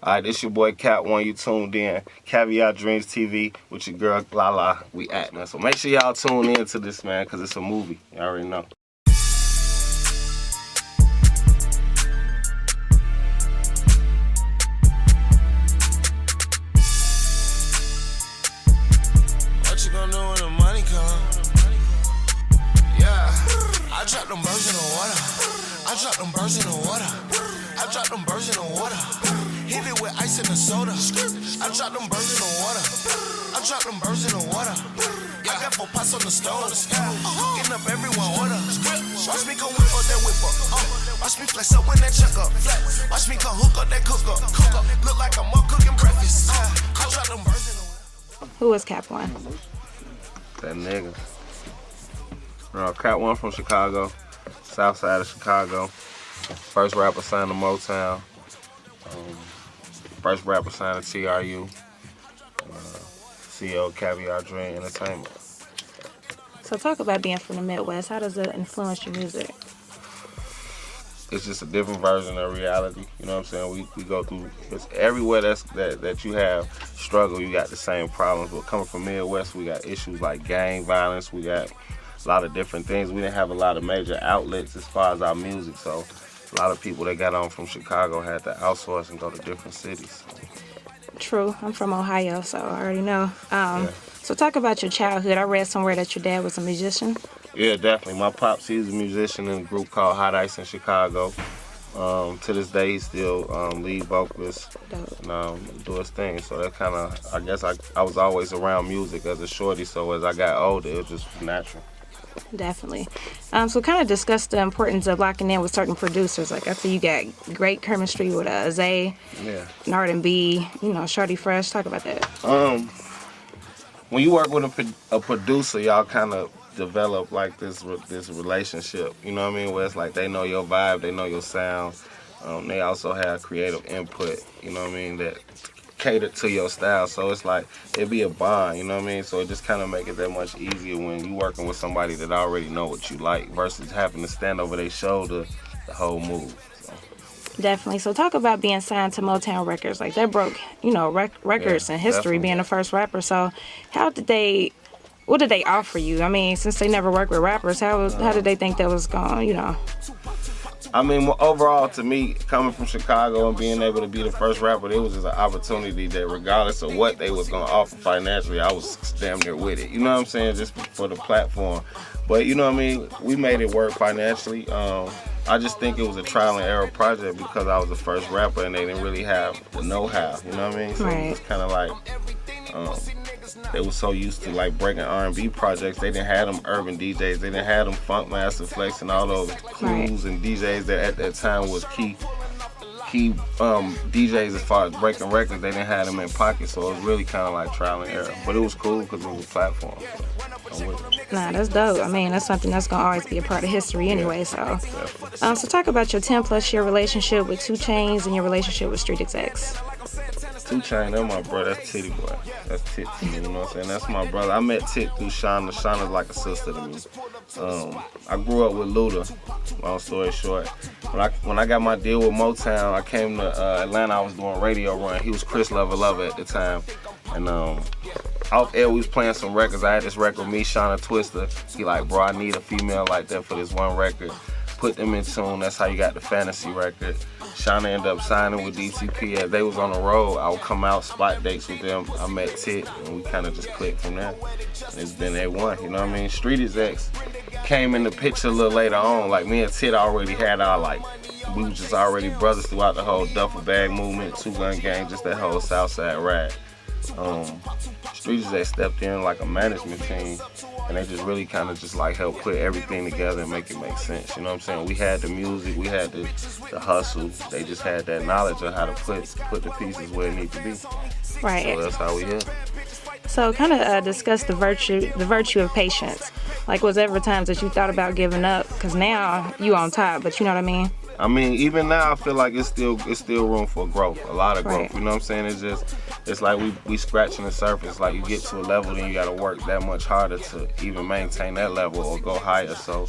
All right, this your boy Cat One. You tuned in. Caviar Dreams TV with your girl Lala. We at, man. So make sure y'all tune in to this, man, because it's a movie. You already know. What you gonna do when the money come? Yeah, I drop them birds in the water. I drop them birds in the water. I drop them birds in the water. Hit it with ice and the soda. I drop them birds in the water. I drop them birds in the water. I got 4 pots on the stove. Getting up everyone order. Watch me come whip up that whip up. Watch me flex up when that chuck up. Watch me come hook up that cook up. Look like I'm up cooking breakfast. I drop them birds in the water. Who was Cap One? That nigga. Cat One from Chicago, south side of Chicago. First rapper signed to Motown. First rapper signed to T.R.U. CEO Caviar Dream Entertainment. So talk about being from the Midwest. How does that influence your music? It's just a different version of reality. You know what I'm saying? We go through, it's everywhere that you have struggle, you got the same problems. But coming from Midwest, we got issues like gang violence. We got a lot of different things. We didn't have a lot of major outlets as far as our music. So a lot of people that got on from Chicago had to outsource and go to different cities. True. I'm from Ohio, so I already know. So talk about your childhood. I read somewhere that your dad was a musician. Yeah, definitely. My pops, he's a musician in a group called Hot Ice in Chicago. To this day, he's still lead vocalist and do his thing. So that kind of, I guess I was always around music as a shorty, so as I got older, it was just natural. Definitely. So kind of discuss the importance of locking in with certain producers. Like I see you got great chemistry with Zay, and R&B, Shorty Fresh. Talk about that. When you work with a producer, y'all kind of develop like this relationship. You know what I mean? Where it's like they know your vibe, they know your sound. They also have creative input. You know what I mean? That cater to your style, so it's like it'd be a bond, you know what I mean? So it just kind of make it that much easier when you working with somebody that already know what you like versus having to stand over their shoulder the whole move. So. Definitely. So talk about being signed to Motown Records. Like that broke, records in history, definitely. Being the first rapper. So what did they offer you? I mean, since they never worked with rappers, how did they think that was going, I mean, overall, to me, coming from Chicago and being able to be the first rapper, it was just an opportunity that regardless of what they was going to offer financially, I was damn near with it. You know what I'm saying? Just for the platform. But, you know what I mean? We made it work financially. I just think it was a trial and error project because I was the first rapper and they didn't really have the know-how. You know what I mean? So it was kind of like... they were so used to like breaking R&B projects. They didn't have them urban DJs. They didn't have them Funk Master Flex and all those crews and DJs that at that time was key DJs as far as breaking records. They didn't have them in pocket, so it was really kind of like trial and error. But it was cool because it was a platform. So I'm with it. Nah, that's dope. I mean, that's something that's gonna always be a part of history anyway. So talk about your 10+ year relationship with 2 Chainz and your relationship with Street Execs. 2 Chainz, that's my brother. That's Tity Boi. That's Tit to me, you know what I'm saying? That's my brother. I met Tit through Shawnna. Shawnna's like a sister to me. I grew up with Luda, long story short. When I got my deal with Motown, I came to Atlanta. I was doing radio run. He was Chris Lover at the time. And off air, we was playing some records. I had this record with me, Shawnna Twister. He like, bro, I need a female like that for this one record. Put them in tune. That's how you got the Fantasy record. Shawnna ended up signing with DTP. As they was on the road, I would come out, spot dates with them. I met Tit, and we kind of just clicked from there. And it's been A1, you know what I mean? Street Execs came in the picture a little later on. Like, me and Tit already had our, we was just already brothers throughout the whole duffel bag movement, 2 Gun Gang, just that whole Southside ride. Street Execs stepped in like a management team, and they just really kind of just like help put everything together and make it make sense. You know what I'm saying? We had the music, we had the hustle. They just had that knowledge of how to put the pieces where it needs to be. Right. So that's how we here. So kind of discuss the virtue of patience. Like, was there ever times that you thought about giving up? Because now you on top, but you know what I mean? I mean, even now I feel like it's still room for growth, a lot of growth. Right. You know what I'm saying? It's just it's like we scratching the surface. Like you get to a level, then you gotta work that much harder to even maintain that level or go higher. So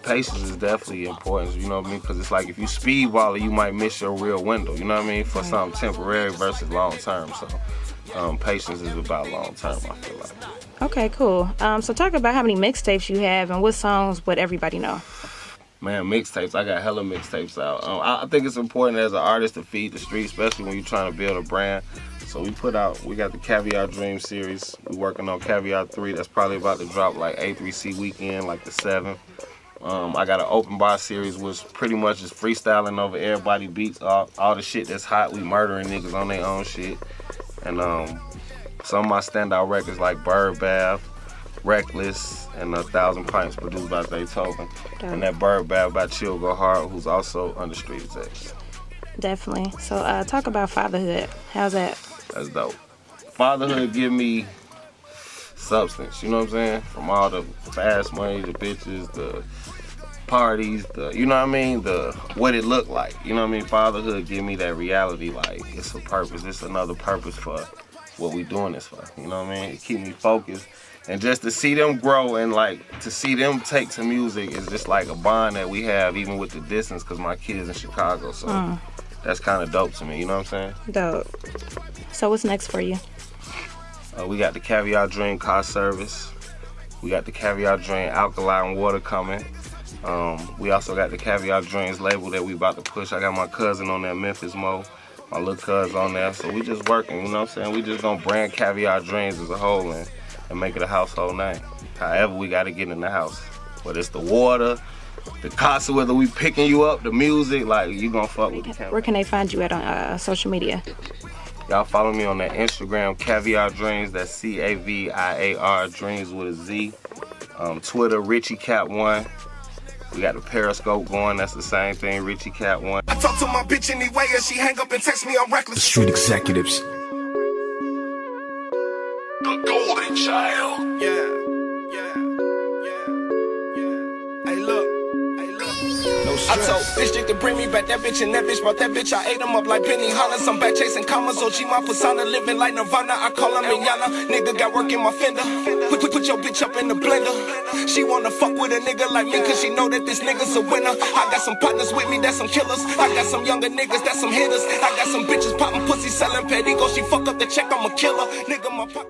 patience is definitely important, you know what I mean? Because it's like if you speedballer, you might miss your real window, you know what I mean? For something temporary versus long term. So patience is about long term, I feel like. Okay, cool. So talk about how many mixtapes you have and what songs would everybody know? Man, mixtapes. I got hella mixtapes out. I think it's important as an artist to feed the street, especially when you're trying to build a brand. So we got the Caviar Dream series. We're working on Caviar 3. That's probably about to drop like A3C weekend, like the 7th. I got an open bar series, which pretty much is freestyling over everybody beats, all the shit that's hot. We murdering niggas on their own shit. And some of my standout records like Bird Bath, Reckless, and 1,000 Pints produced by Beethoven. And that Bird Bath by Chill Go Hard, who's also under Street Execs. Definitely. So talk about Fatherhood. How's that? That's dope. Fatherhood give me substance, you know what I'm saying? From all the fast money, the bitches, the parties, you know what I mean? What it looked like, you know what I mean? Fatherhood give me that reality, like it's a purpose, it's another purpose for what we doing this for, you know what I mean? It keep me focused. And just to see them grow and like to see them take to music is just like a bond that we have even with the distance because my kid's in Chicago, so that's kind of dope to me, you know what I'm saying? Dope. So what's next for you? We got the Caviar Dream car service. We got the Caviar Dream alkaline water coming. We also got the Caviar Dreams label that we about to push. I got my cousin on there, Memphis Mo. My little cuz on there. So we just working, you know what I'm saying? We just gonna brand Caviar Dreams as a whole and make it a household name. However, we gotta get in the house. Whether it's the water, the concert, whether we picking you up, the music, like you gonna fuck with the camera. Where can they find you at on social media? Y'all follow me on that Instagram, Caviar Dreams. That's CAVIAR Dreams with a Z. Twitter, Richie Cap 1. We got the Periscope going. That's the same thing, Richie Cap 1. I talk to my bitch anyway, and she hang up and text me. I'm reckless. The Street Executives. The Golden Child. Yeah. Hey, look. I told this chick to bring me back that bitch and that bitch brought that bitch. I ate him up like Penny Hollis. I'm back chasing commas. OG my persona living like Nirvana. I call her Minyana. Nigga got work in my fender. Put your bitch up in the blender. She wanna fuck with a nigga like me cause she know that this nigga's a winner. I got some partners with me that's some killers. I got some younger niggas that's some hitters. I got some bitches popping pussy selling petty. Go she fuck up the check, I'm a killer. Nigga my pocket.